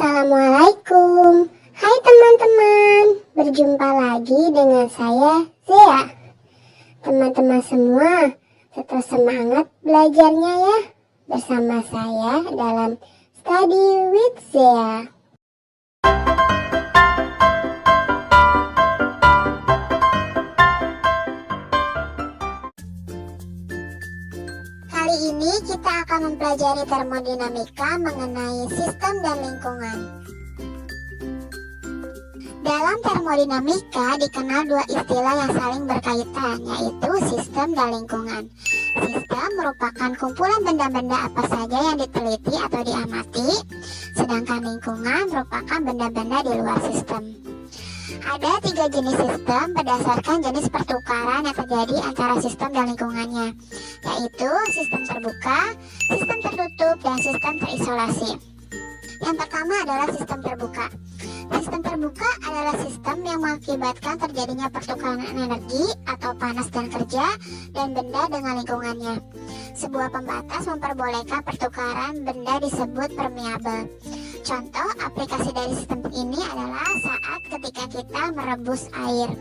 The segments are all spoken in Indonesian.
Assalamualaikum. Hai teman-teman, berjumpa lagi dengan saya Zea. Teman-teman semua, tetap semangat belajarnya ya, bersama saya dalam Study with Zea. Kali ini kita akan mempelajari termodinamika mengenai sistem dan lingkungan. Dalam termodinamika dikenal dua istilah yang saling berkaitan, yaitu sistem dan lingkungan. Sistem merupakan kumpulan benda-benda apa saja yang diteliti atau diamati, sedangkan lingkungan merupakan benda-benda di luar sistem. Ada 3 jenis sistem berdasarkan jenis pertukaran yang terjadi antara sistem dan lingkungannya, yaitu sistem terbuka, sistem tertutup, dan sistem terisolasi. Yang pertama adalah sistem terbuka. Sistem terbuka adalah sistem yang mengakibatkan terjadinya pertukaran energi atau panas dan kerja dan benda dengan lingkungannya. Sebuah pembatas memperbolehkan pertukaran benda disebut permeabel. Contoh aplikasi dari sistem ini adalah saat ketika kita merebus air.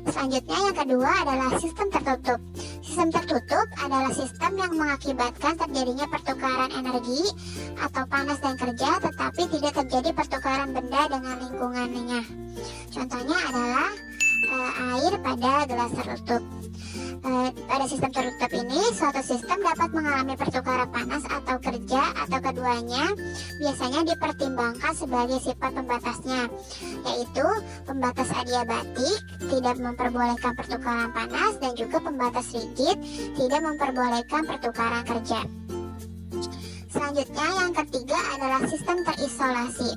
Selanjutnya yang kedua adalah sistem tertutup. Sistem tertutup adalah sistem yang mengakibatkan terjadinya pertukaran energi atau panas dan kerja, tetapi tidak terjadi pertukaran benda dengan lingkungannya. Contohnya adalah air pada gelas tertutup. Pada sistem tertutup ini, suatu sistem dapat mengalami pertukaran panas atau kerja atau keduanya biasanya dipertimbangkan sebagai sifat pembatasnya, yaitu pembatas adiabatik tidak memperbolehkan pertukaran panas dan juga pembatas rigid tidak memperbolehkan pertukaran kerja. Selanjutnya yang ketiga adalah sistem terisolasi.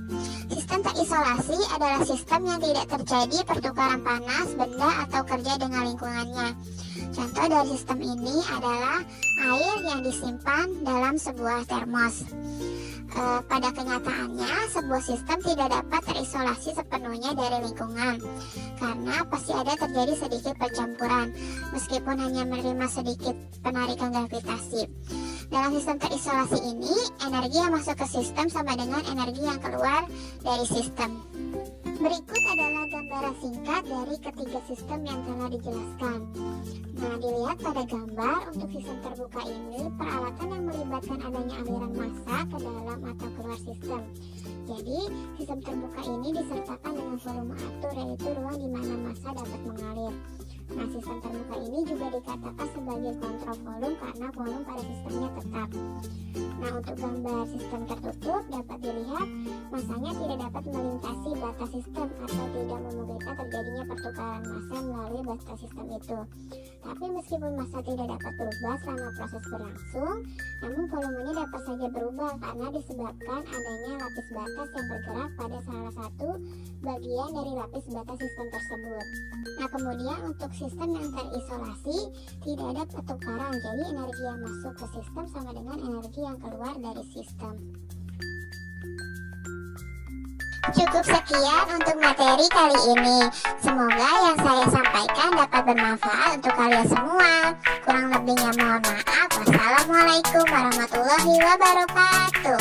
Sistem terisolasi adalah sistem yang tidak terjadi pertukaran panas, benda atau kerja dengan lingkungannya. Contoh dari sistem ini adalah air yang disimpan dalam sebuah termos. Pada kenyataannya, sebuah sistem tidak dapat terisolasi sepenuhnya dari lingkungan, karena pasti ada terjadi sedikit percampuran, meskipun hanya menerima sedikit penarikan gravitasi. Dalam sistem terisolasi ini, energi yang masuk ke sistem sama dengan energi yang keluar dari sistem. Berikut adalah gambaran singkat dari ketiga sistem yang telah dijelaskan. Nah, dilihat pada gambar, untuk sistem terbuka ini, peralatan yang melibatkan adanya aliran massa ke dalam atau keluar sistem. Jadi, sistem terbuka ini disertakan dengan volume atur, yaitu ruang di mana massa dapat mengalir. Nah, sistem terbuka ini juga dikatakan sebagai kontrol volume karena volume pada sistemnya tetap. Nah, untuk gambar sistem tertutup dapat dilihat massanya tidak dapat melintasi batas sistem atau tidak memungkinkan terjadinya pertukaran massa melalui batas sistem itu. Tapi meskipun massa tidak dapat berubah selama proses berlangsung, namun volumenya dapat saja berubah karena disebabkan adanya lapis batas yang bergerak pada salah satu bagian dari lapis batas sistem tersebut. Nah, kemudian untuk sistem yang terisolasi tidak ada pertukaran, jadi energi yang masuk ke sistem sama dengan energi yang keluar dari sistem. Cukup sekian untuk materi kali ini. Semoga yang saya sampaikan dapat bermanfaat untuk kalian semua. Kurang lebihnya mohon maaf. Wassalamualaikum warahmatullahi wabarakatuh.